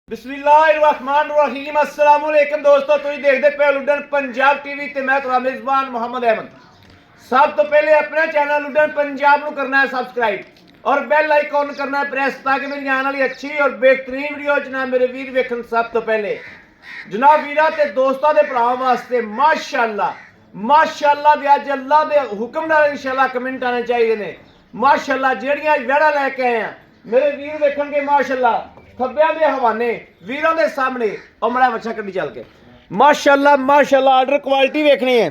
बिस्मिल्लाहिर्रहमानिर्रहीम अस्सलाम वालेकुम दोस्तों, तुम देखते पे लुडन पंजाब टीवी ते मैं तुम्हारा मेजबान मोहम्मद अहमद। सब तो पहले अपने चैनल लुडन पंजाब को करना है सब्सक्राइब और बेल आइकॉन करना है प्रेस ताकि मेरी आने वाली अच्छी और बेहतरीन वीडियो जनाब मेरे वीर वेखन। सब तो पहले जनाब वीरा ते दोस्तों के भरावां वास्ते माशाअल्लाह दे अज अल्लाह दे हुक्म नाल इंशाअल्लाह कमेंट आने चाहिए ने। माशाअल्लाह जेड़ियां वेड़ा लेके आए हैं मेरे वीर वेखन के माशाअल्लाह खब्बियां दे हवाने वीरों के सामने और मड़ा बच्चा कड्डी चल के माशाअल्लाह आर्डर क्वालिटी वेखनी है।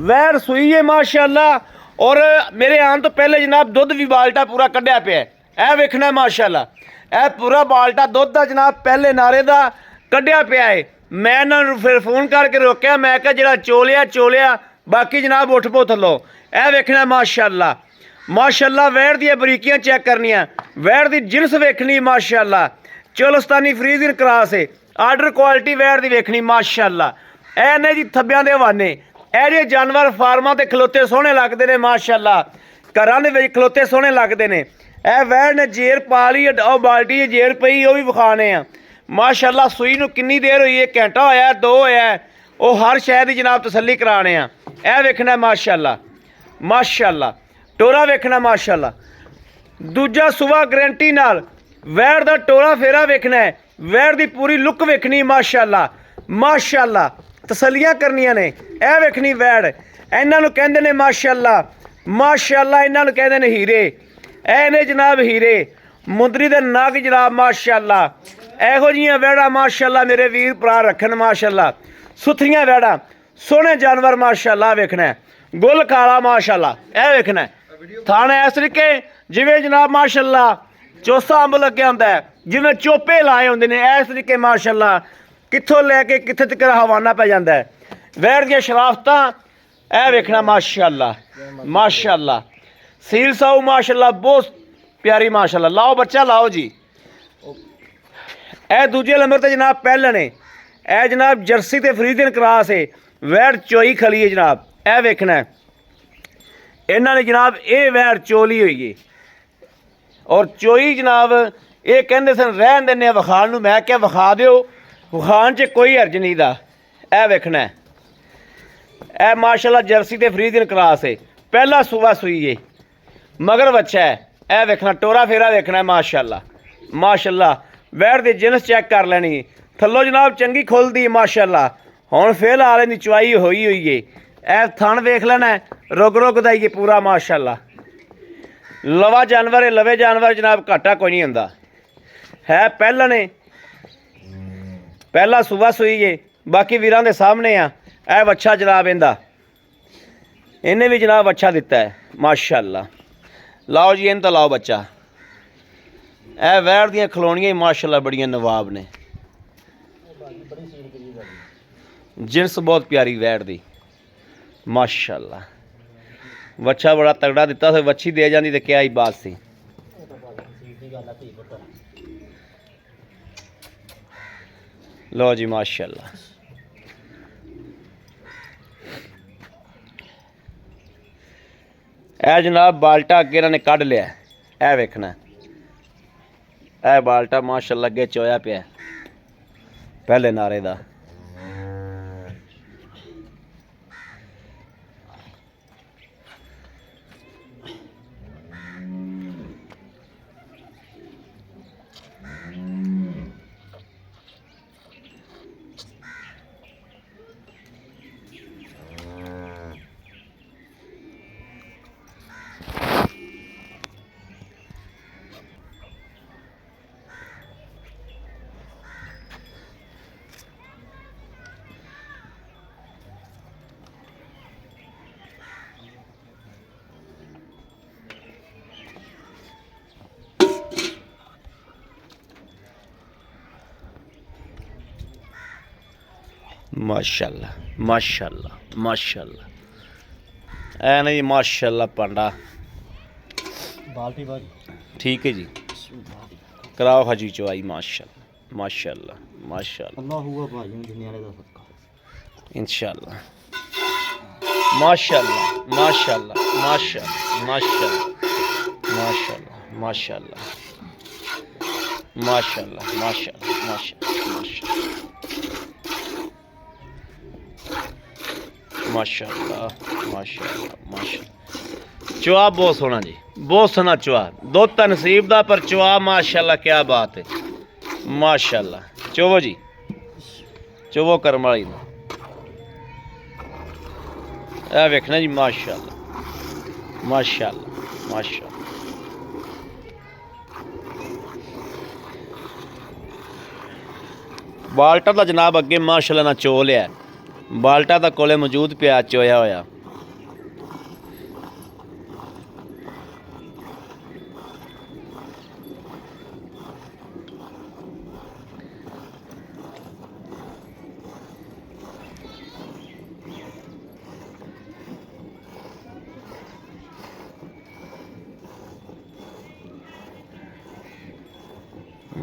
वैर सुई है माशाअल्लाह और मेरे आने तो पहले जनाब दुध भी बाल्टा पूरा कढ़िया पे है वेखना है माशाअल्लाह। यह पूरा बाल्टा दुध का जनाब पहले नारे का कढ़िया पे है। मैं इन्होंने फिर फोन करके रोकया, मैं क्या जो चोलिया बाकी जनाब उठ पो थलो। यह वेखना माशाअल्लाह वैर दी बरीकियां चेक करनिया, वैर दी जिनस वेखनी माशाअल्लाह। चोलस्तानी फ्रीजिंग क्रास है, आर्डर क्वालिटी वैर दी वेखनी माशाअल्लाह। ए ने जी थब्बियां दे हवाने ए जे जानवर फार्मां ते खलोते सोहने लगदे ने माशाअल्लाह, घरां दे विच खलोते सोहने लगदे ने। ए वैर ने जेर पा ली और बाल्टी जेर पई वो भी विखाने आ माशाअल्लाह। सूई नूं किन्नी देर हुई है, घंटा होया दो होया, वो हर शहर की जनाब तसल्ली कराने आ। ए वेखना माशाअल्लाह टोरा वेखना माशाअल्लाह। दूजा सुबह गारंटी नाल वैर दा टोरा फेरा वेखना है, वैर दी पूरी लुक वेखनी माशाअल्लाह तसलियां करनियां ने। ए वेखनी वैर इन्हां नूं कहंदे ने माशाअल्लाह इन्हां नूं कहंदे ने हीरे। ए ने जनाब हीरे मुंदरी दे नग जनाब माशाअल्लाह। इहो जिहियां वैड़ा माशाअल्लाह मेरे वीर भरा रखन माशाअल्लाह। सुथरियां वैड़ा सोहने जानवर माशाअल्लाह वेखना है, गुल काला माशाअल्लाह। ए वेखना थाने इस तरीके जिवें जनाब माशाअल्लाह चौसा अंब लग्या होंदा है, जिवें चोपे लाए होंदे ने इस तरीके माशाअल्लाह कित्थों लैके कित्थे तक हवाना पै जांदा है। वैर दियां शराफतां ए वेखना माशाअल्लाह सील साऊ माशाअल्लाह बहुत प्यारी माशाअल्लाह। लाओ बच्चा लाओ जी। ए दूजे नंबर ते जनाब पहले ने ए जनाब जर्सी ते फ्रीजियन क्रास है, वैर चोई खली है जनाब। ए वेखना इन्हों ने जनाब ये वैर चोली हुई है और चोई जनाब ये कहते सन रहन देने विखाण नूं। मैं क्या विखा दो, विखाण च कोई हर्ज नहीं दा। ए वेखना ए माशाअल्लाह जर्सी ते फ्रीजियन क्रास है, पहला सुबह सुई है, मगर बच्चा है। ए वेखना टोरा फेरा वेखना है माशाअल्लाह। वैर दी जिनस चेक कर लैनी, थल्लों जनाब चंगी खुलदी माशाअल्लाह। हुण फिलहाल इहदी चवाई होई है। ए थण वेख लेना रुग दा ही पूरा माशाअल्लाह। लवा जानवर है, लवे जानवर जनाब घाटा कोई नहीं हुंदा है। पहला ने पहला सुबह सुई है, बाकी वीरां दे सामने आ। ए बच्चा जनाब इन्हें भी जनाब अच्छा दिता है माशाअल्लाह। लाओ जी इन तो लाओ बच्चा। ए वैर दियां खलोनियां माशाअल्लाह बड़ियां नवाब ने, जिनस बहुत प्यारी वैर दी माशाअल्लाह। बच्चा बड़ा तगड़ा दिता से, बच्ची दे जाती तो क्या ही बात सी। लो जी माशाअल्लाह। ए जनाब बाल्टा अगे इन्होंने कढ़ लिया, ए वेखना ए बाल्टा माशाअल्लाह अगे चोया पिया पहले नारे का। माशाअल्लाह ऐ नहीं माशाअल्लाह पांडा बाल्टी ठीक है जी। कराओ हाजी चवाई माशाअल्लाह इंशाअल्लाह माशाअल्लाह। माशाल्लाह माशाल्लाह माशाल्लाह माशाल्लाह माशाल्लाह माशाल्लाह चुआ बहुत सोहना जी, बहुत सोहना चुआ, दुध तो नसीब दा पर चुआ माशाल्लाह क्या बात है माशाल्लाह। चोवो जी, चोवो करम वाली ए वेखना जी माशाल्लाह माशाल्लाह माशाल्लाह। बाल्टा का जनाब अगे माशाल्लाह ना चो लिया, बाल्टा तो कोले मौजूद पिया चोया होया।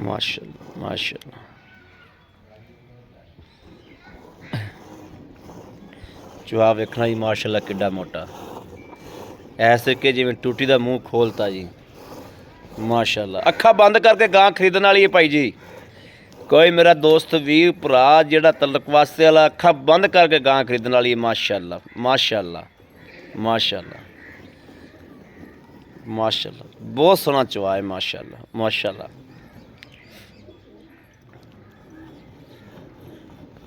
माशाल्लाह माशाल्लाह चुआ वेखना जी माशाल्लाह किड्डा मोटा, ऐसे कि जिवें टूटी दा मूँह खोलता जी माशाल्लाह। अखा बंद करके गां खरीदने वाली है भाई जी, कोई मेरा दोस्त वीर भरा जिहड़ा तलक वास्ते वाला अखा बंद करके गां खरीदने वाली है माशाल्लाह माशाल्लाह माशाल्लाह माशाल्लाह। बहुत सोहना चुआ है माशाल्लाह माशाल्लाह।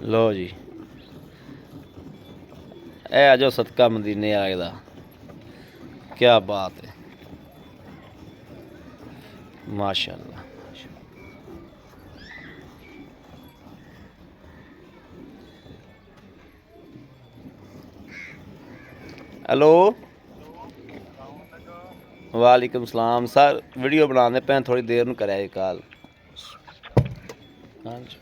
लो जी ए आ जाओ सदका मदीने आए दा, क्या बात है माशाल्लाह। हेलो वालेकुम सलाम सर, वीडियो बनाने पे थोड़ी देर में कराए कॉल। हाँ जी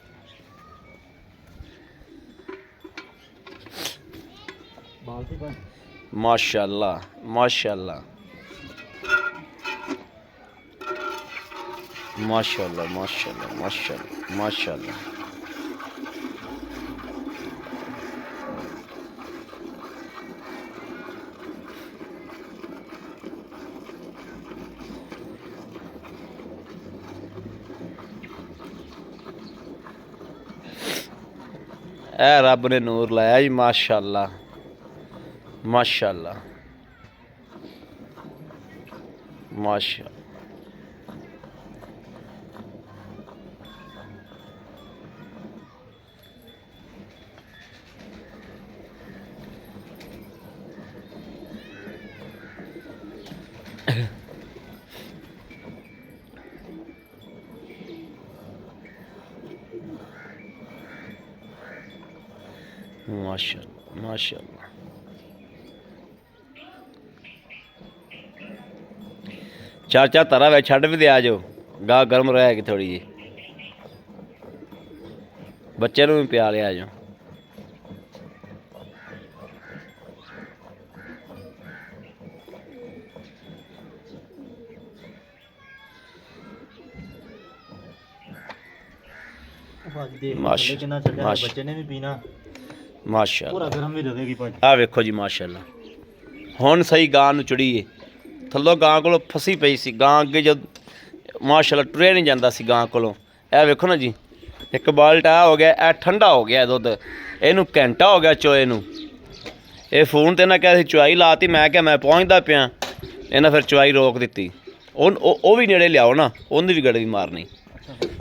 माशाल्लाह माशाल्लाह माशाल्लाह माशाल्लाह माशाल्लाह माशाल्लाह। ए रब ने नूर लाया जी माशाल्लाह माशाल्लाह माशाल्लाह। माशाल्लाह माशाल्लाह। चाचा तारा वे छड़ भी दिया जो गाह गर्म रहेगी थोड़ी जी, बच्चे भी पिया लिया जो। माशाल्लाह आ वेखो जी माशाल्लाह। हुण सही गां नूं चढ़ी है, थल्लों गां कोलों फसी पई सी, गां अगे जद माशाल्लाह टुरिया नहीं जांदा सी गां कोलों। ए वेखो ना जी एक बाल्टा हो गया, ए ठंडा हो गया दुध, इनू घंटा हो गया चोए नूं। ये फोन ते ना कह चुआई लाती, मैं क्या मैं पहुँचता पिया, इन्हें फिर चुआई रोक दी। वो भी नेड़े लियाओ ना, उन्हें भी गड़वी मारनी,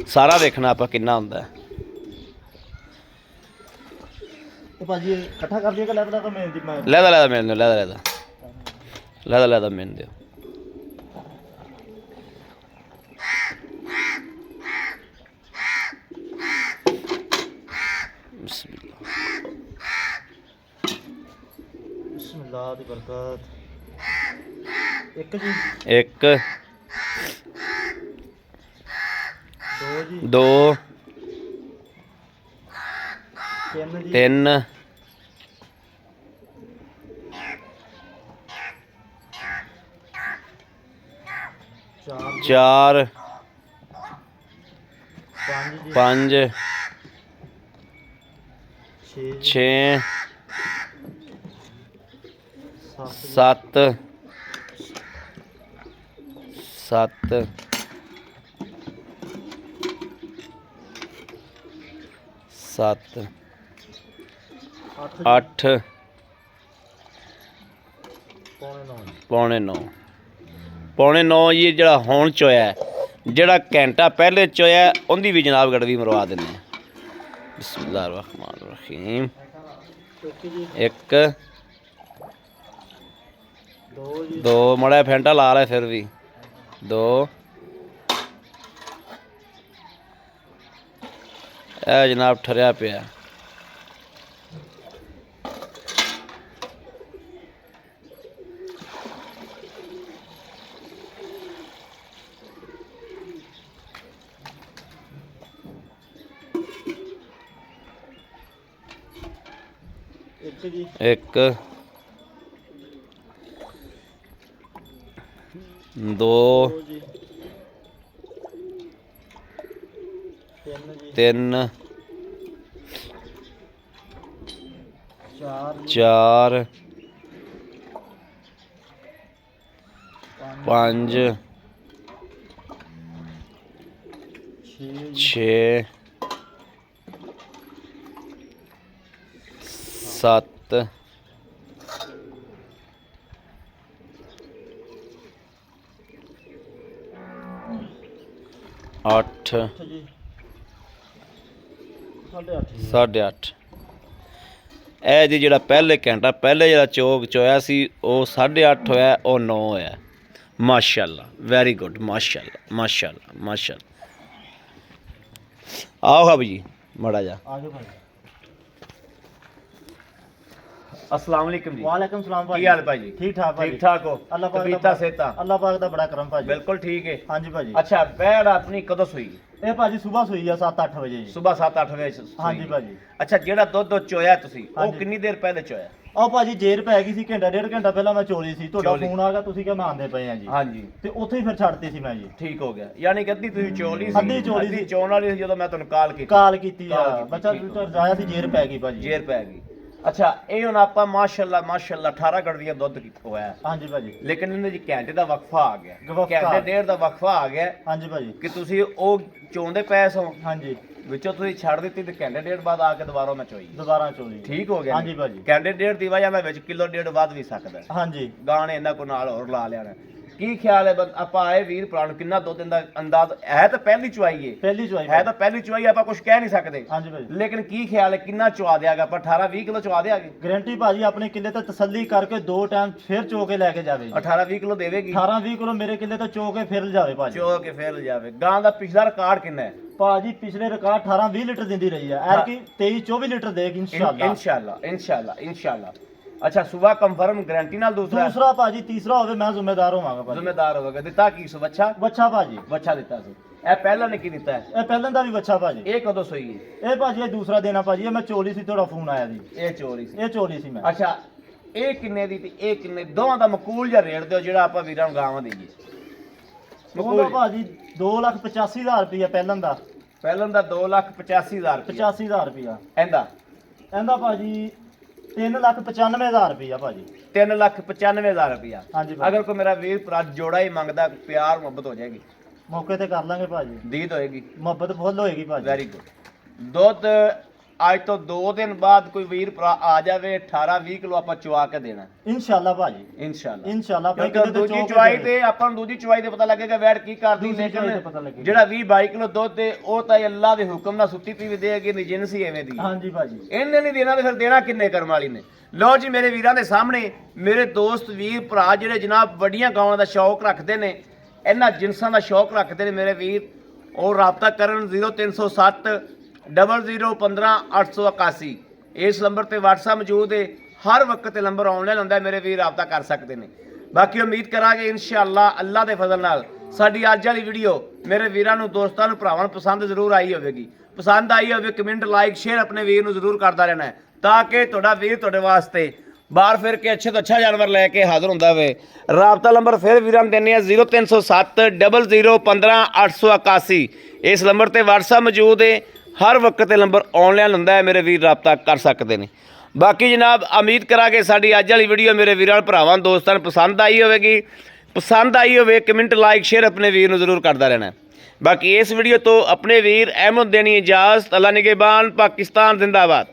सारा देखना आप किन्ना हुंदा है। लैदा लैदा मिल दो, लैदा लैदा लैदा लैदा मिल दो। एक दो तीन चार पांच छे सत्त सत्त 7 8 ਪੌਣੇ 9 ਪੌਣੇ 9 ਜੀ। ਜਿਹੜਾ ਹੁਣ ਚੋਇਆ ਹੈ, ਜਿਹੜਾ ਘੰਟਾ ਪਹਿਲੇ ਚੋਇਆ ਹੈ, ਉਹਦੀ ਵੀ ਜਨਾਬ ਗੜਵੀ ਮਰਵਾ ਦਿੰਦੇ ਹਾਂ। ਬਿਸਮਿल्लाह रहमान रहीम। 1 2 ਮੜਾ ਫੈਂਟਾ ਲਾ ਲੈ ਫਿਰ ਵੀ 2। ਇਹ ਜਨਾਬ ਠਰਿਆ ਪਿਆ। एक 2 3 4 5 6 7 8 8:30। ਇਹ ਜੀ ਜਿਹੜਾ ਪਹਿਲੇ ਘੰਟਾ ਪਹਿਲੇ ਜਿਹੜਾ ਚੋਕ ਚੋਇਆ ਸੀ ਉਹ 8:30 ਹੋਇਆ, ਉਹ 9 ਹੋਇਆ। ਮਾਸ਼ਾਅੱਲਾ, ਵੈਰੀ ਗੁੱਡ, ਮਾਸ਼ਾਅੱਲਾ ਮਾਸ਼ਾਅੱਲਾ ਮਾਸ਼ਾਅੱਲਾ। आओ हाँ जी मड़ा जा। अस्सलाम वालेकुम जी। वालेकुम सलाम भाई। की हाल भाई जी? ठीक ठाक भाई। ठीक ठाक हो? अल्लाह पाक तबीयत सेहत? अल्लाह पाक दा बड़ा करम भाजी। बिल्कुल ठीक है। हाँ जी भाजी। अच्छा बैठ अपनी कदों सोई? ਇਹ ਭਾਜੀ ਸਵੇਰ ਸੋਈ ਆ 7-8 ਵਜੇ ਜੀ। सुबह 7-8 बजे सोई? हाँ जी भाजी। अच्छा जेड़ा दुध चोया तुसी हाँ ਉਹ जी। ਕਿੰਨੀ ਦੇਰ ਪਹਿਲੇ ਚੋਇਆ? ਉਹ ਭਾਜੀ ਜੇਰ ਪੈ ਗਈ ਸੀ ਘੰਟਾ ਡੇਢ ਘੰਟਾ ਪਹਿਲਾਂ ਮੈਂ ਚੋਲੀ ਸੀ, ਤੁਹਾਡਾ ਚੋਲੀ। ਫੋਨ ਆ ਗਿਆ, ਤੁਸੀਂ ਕਿਹਾ ਮੈਂ ਆਂਦੇ ਪਏ ਆ ਜੀ। ਹਾਂਜੀ ਤੇ ਉੱਥੇ ਹੀ ਫਿਰ ਛੱਡਤੀ ਸੀ ਮੈਂ ਜੀ। ਠੀਕ ਹੋ ਗਿਆ, ਯਾਨੀ ਕਿ ਅੱਧੀ ਤੁਸੀਂ ਚੋਲੀ ਸੀ? ਅੱਧੀ ਚੋਲੀ ਸੀ। ਚੋਣ ਵਾਲੀ ਸੀ ਜਦੋਂ ਮੈਂ ਤੁਹਾਨੂੰ ਕਾਲ ਕੀਤੀ। ਕਾਲ ਕੀਤੀ ਕਾਲ ਆ ਕੀਤੀ, ਬੱਚਾ ਠੀਕ ਹੋ। ਜਾਇਆ ਸੀ, ਜੇਰ ਪੈ ਗਈ ਭਾਜੀ। ਜੇਰ ਪੈ ਗਈ। ਅੱਛਾ ਇਹ ਹੁਣ ਆਪਾਂ ਮਾਸ਼ਾਅੱਲਾ ਮਾਸ਼ਾਅੱਲਾ 18 ਗੜਵੀਆਂ ਦੁੱਧ ਹੋਇਆ, ਹਾਂਜੀ ਭਾਜੀ। ਲੇਕਿਨ ਇਹਨੇ ਜੀ ਘੰਟੇ ਦਾ ਵਕਫਾ ਆ ਗਿਆ, ਵਕਫਾ। ਘੰਟੇ ਡੇਢ ਦਾ ਵਕਫਾ ਆ ਗਿਆ ਹਾਂਜੀ ਭਾਜੀ। ਕਿ ਤੁਸੀਂ ਉਹ ਚੋਂਦੇ ਪਏ ਸੋ, ਹਾਂਜੀ ਵਿੱਚੋਂ ਤੁਸੀਂ ਛੱਡ ਦਿੱਤੀ ਤੇ ਘੰਟੇ ਡੇਢ ਬਾਅਦ ਆ ਕੇ ਦੁਬਾਰਾ ਮੈਂ ਚੋਈ। ਦੁਬਾਰਾ ਚੋਲੀ। ਠੀਕ ਹੋ ਗਿਆ? ਹਾਂਜੀ ਭਾਜੀ। ਘੰਟੇ ਡੇਢ ਦੀ ਵਜ੍ਹਾ ਨਾਲ ਵਿੱਚ ਕਿਲੋ ਡੇਢ ਵੱਧ ਵੀ ਸਕਦਾ। ਹਾਂਜੀ ਗਾਣੇ ਇਹਨਾਂ ਕੋ ਨਾਲ ਹੋਰ ਲਾ ਲਿਆਣਾ। ਕੀ ਖਿਆਲ ਹੈ ਆਪਾਂ ਆਏ ਵੀਰ ਭਰਾ ਨੂੰ ਕਿੰਨਾ ਦੁੱਧ ਦਿੰਦਾ ਅੰਦਾਜ਼ ਹੈ? ਤਾਂ ਪਹਿਲੀ ਚੁਆਈ ਹੈ, ਪਹਿਲੀ ਚੋਈ ਹੈ ਤਾਂ ਪਹਿਲੀ ਚੁਆਈ, ਆਪਾਂ ਕੁਝ ਕਹਿ ਨਹੀਂ ਸਕਦੇ। ਹਾਂਜੀ ਭਾਜੀ। ਲੇਕਿਨ ਕੀ ਖਿਆਲ ਹੈ ਕਿੰਨਾ ਚੁਆ ਦਿਆਗਾ ਆਪਾਂ? 18-20 ਕਿਲੋ ਚੁਆ ਦਿਆਗੇ? ਗਾਰੰਟੀ ਭਾਜੀ ਆਪਣੇ ਕਿੱਲੇ ਤੇ ਤਸੱਲੀ ਕਰਕੇ 2 ਟਾਈਮ ਫਿਰ ਚੋ ਕੇ ਲੈ ਕੇ ਜਾਵੇ ਜੀ। 18-20 ਕਿਲੋ ਦੇਵੇਗੀ? 18-20 ਕਿਲੋ ਮੇਰੇ ਕਿੱਲੇ ਤੋਂ ਚੋ ਕੇ ਫਿਰ ਜਾਵੇ ਭਾਜੀ। ਚੋ ਕੇ ਫੇਰ ਜਾਵੇ। ਗਾਂ ਦਾ ਪਿਛਲਾ ਰਿਕਾਰਡ ਕਿੰਨਾ ਹੈ? ਭਾਜੀ ਪਿਛਲੇ ਰਿਕਾਰਡ 18-20 ਲੀਟਰ ਦਿੰਦੀ ਰਹੀ ਹੈ, ਐਰ ਕੀ 23-24 ਲੀਟਰ ਦੇਗੀ ਇਨਸ਼ਾਅੱਲਾ। ਇਨਸ਼ਾਅੱਲਾ ਇਨਸ਼ਾਅੱਲਾ ਇਨਸ਼ਾਅੱਲਾ। ਅੱਛਾ ਸੁਬਾ ਕੰਫਰਮ ਗਾਰੰਟੀ ਨਾਲ? ਦੂਸਰਾ ਭਾਜੀ ਤੀਸਰਾ ਹੋਵੇ ਮੈਂ ਜ਼ਿੰਮੇਦਾਰ ਹੋਵਾਂਗਾ ਭਾਜੀ। ਜ਼ਿੰਮੇਦਾਰ ਹੋਵੇਗਾ। ਦਿੱਤਾ ਕੀ ਸੋ? ਬੱਚਾ? ਬੱਚਾ ਭਾਜੀ। ਬੱਚਾ ਦਿੱਤਾ ਸੀ। ਇਹ ਪਹਿਲਾਂ ਨੇ ਕੀ ਦਿੱਤਾ ਹੈ? ਇਹ ਪਹਿਲਾਂ ਦਾ ਵੀ ਬੱਚਾ ਭਾਜੀ। ਇਹ ਕਦੋਂ ਸੋਈ ਹੈ? ਇਹ ਭਾਜੀ ਇਹ ਦੂਸਰਾ ਦੇਣਾ ਭਾਜੀ। ਇਹ ਮੈਂ ਚੋਲੀ ਸੀ, ਤੁਹਾਡਾ ਫੋਨ ਆਇਆ ਜੀ। ਇਹ ਚੋਰੀ ਸੀ? ਇਹ ਚੋਲੀ ਸੀ ਮੈਂ। ਅੱਛਾ ਇਹ ਕਿੰਨੇ ਦੀ ਤੇ ਇਹ ਕਿੰਨੇ? ਦੋਵਾਂ ਦਾ ਮਕੂਲ ਜਾਂ ਰੇਟ ਦਿਓ ਜਿਹੜਾ ਆਪਾਂ ਵੀਰਾਂ ਨੂੰ ਗਾਵਾਂ ਦੇਈਏ। ਉਹਦਾ ਭਾਜੀ 2,85,000 ਰੁਪਇਆ ਪਹਿਲਾਂ ਦਾ। ਪਹਿਲਾਂ ਦਾ 2,85,000 85,000 ਰੁਪਇਆ। ਇਹਦਾ ਇਹਦਾ ਭਾਜੀ 3,95,000 ਰੁਪਇਆ ਭਾਜੀ। 3,95,000 ਰੁਪਇਆ। ਹਾਂਜੀ ਭਾਜੀ। ਅਗਰ ਕੋਈ ਮੇਰਾ ਵੀਰ ਭਰਾ ਜੋੜਾ ਹੀ ਮੰਗਦਾ, ਪਿਆਰ ਮੁਹੱਬਤ ਹੋ ਜਾਏਗੀ? ਮੌਕੇ ਤੇ ਕਰ ਲਾਂਗੇ ਭਾਜੀ, ਦੀਦ ਹੋਏਗੀ, ਮੁਹੱਬਤ ਫੁੱਲ ਹੋਏਗੀ ਭਾਜੀ। Very good. ਦੁੱਧ ਅੱਜ ਤੋਂ 2 ਦਿਨ ਬਾਅਦ ਕੋਈ ਵੀਰ ਭਰਾ ਆ ਜਾਵੇ 18-20 ਕਿਲੋ ਆਪਾਂ ਚੁਆ ਕੇ ਦੇਣਾ ਇਨਸ਼ਾਅੱਲਾ ਭਾਜੀ। ਇਨਸ਼ਾਅੱਲਾ ਇਨਸ਼ਾਅੱਲਾ ਆਪਣੇ ਕਿਉਂਕਿ ਕਿੱਲੇ ਤੇ ਦੂਜੀ ਚੋ ਕੇ ਚੁਆਈ ਦੇਵੇ। ਤੇ ਆਪਾਂ ਨੂੰ ਦੂਜੀ ਚੁਆਈ ਤੇ ਪਤਾ ਲੱਗੇਗਾ ਵੈਟ ਕੀ ਕਰਦੀ। ਦੂਜੀ ਚੁਆਈ ਤੇ ਪਤਾ ਲੇਕਿਨ ਲੱਗੇਗਾ। ਜਿਹੜਾ 20-22 ਕਿਲੋ ਦੁੱਧ ਤੇ ਉਹ ਤਾਂ ਅੱਲਾ ਦੇ ਹੁਕਮ ਨਾਲ ਸੁੱਤੀ ਪੀ ਦੇਗੀ, ਨਹੀਂ ਜਿੰਸੀ ਐਵੇਂ ਦੀ। ਹਾਂਜੀ ਭਾਜੀ। ਇਹਨੇ ਨਹੀਂ ਦੇਣਾ ਤੇ ਫਿਰ ਦੇਣਾ ਕਿੰਨੇ ਕਰਮ ਵਾਲੀ ਨੇ? ਲਓ ਜੀ ਮੇਰੇ ਵੀਰਾਂ ਦੇ ਸਾਹਮਣੇ ਮੇਰੇ ਦੋਸਤ ਵੀਰ ਭਰਾ ਜਿਹੜੇ ਜਨਾਬ ਵੱਡੀਆਂ ਗਾਵਾਂ ਦਾ ਸ਼ੌਕ ਰੱਖਦੇ ਨੇ, ਇਹਨਾਂ ਜਿਨਸਾਂ ਦਾ ਸ਼ੌਕ ਰੱਖਦੇ ਨੇ ਮੇਰੇ ਵੀਰ, ਉਹ ਰਾਬਤਾ ਕਰਨ 0307 0015 881। ਇਸ ਨੰਬਰ ਤੇ WhatsApp ਮੌਜੂਦ ਹੈ, ਹਰ ਵਕਤ ਤੇ ਨੰਬਰ ਆਨਲਾਈਨ ਹੁੰਦਾ, ਮੇਰੇ ਵੀਰ ਰਾਬਤਾ ਕਰ ਸਕਦੇ ਨੇ। ਬਾਕੀ ਉਮੀਦ ਕਰਾਂਗੇ ਇਨਸ਼ਾਅੱਲਾ ਅੱਲਾ ਦੇ ਫਜ਼ਲ ਨਾਲ ਸਾਡੀ ਅੱਜ ਵਾਲੀ ਵੀਡੀਓ ਮੇਰੇ ਵੀਰਾਂ ਨੂੰ, ਦੋਸਤਾਂ ਨੂੰ, ਭਰਾਵਾਂ ਨੂੰ ਪਸੰਦ ਜ਼ਰੂਰ ਆਈ ਹੋਵੇਗੀ। ਪਸੰਦ ਆਈ ਹੋਵੇ ਕਮੈਂਟ ਲਾਈਕ ਸ਼ੇਅਰ ਆਪਣੇ ਵੀਰ ਨੂੰ ਜ਼ਰੂਰ ਕਰਦਾ ਰਹਿਣਾ ਹੈ, ਤਾਂ ਕਿ ਤੁਹਾਡਾ ਵੀਰ ਤੁਹਾਡੇ ਵਾਸਤੇ ਬਾਹਰ ਫਿਰ ਕੇ ਅੱਛੇ ਤੋਂ ਅੱਛਾ ਜਾਨਵਰ ਲੈ ਕੇ ਹਾਜ਼ਰ ਹੁੰਦਾ ਹੋਵੇ। ਰਾਬਤਾ ਨੰਬਰ ਫਿਰ ਵੀਰਾਂ ਨੂੰ ਦਿੰਦੇ ਆ 0307 0015 881। ਇਸ ਨੰਬਰ ਤੇ WhatsApp ਮੌਜੂਦ ਹੈ, ਹਰ ਵਕਤ ਤੇ ਨੰਬਰ ਆਨਲਾਈਨ ਹੁੰਦਾ ਹੈ, ਮੇਰੇ ਵੀਰ ਰਾਬਤਾ ਕਰ ਸਕਦੇ ਨੇ। ਬਾਕੀ ਜਨਾਬ ਉਮੀਦ ਕਰਾਂਗੇ ਸਾਡੀ ਅੱਜ ਵਾਲੀ ਵੀਡੀਓ ਮੇਰੇ ਵੀਰਾਂ ਭਰਾਵਾਂ ਦੋਸਤਾਂ ਨੂੰ ਪਸੰਦ ਆਈ ਹੋਵੇਗੀ। ਪਸੰਦ ਆਈ ਹੋਵੇ ਕਮੈਂਟ ਲਾਈਕ ਸ਼ੇਅਰ ਆਪਣੇ ਵੀਰ ਨੂੰ ਜ਼ਰੂਰ ਕਰਦਾ ਰਹਿਣਾ। ਬਾਕੀ ਇਸ ਵੀਡੀਓ ਤੋਂ ਆਪਣੇ ਵੀਰ ਅਹਿਮਦ ਦੇਣੀ ਇਜਾਜ਼ਤ। ਅੱਲਾ ਨਿਗਹਿਬਾਨ, ਪਾਕਿਸਤਾਨ ਜ਼ਿੰਦਾਬਾਦ।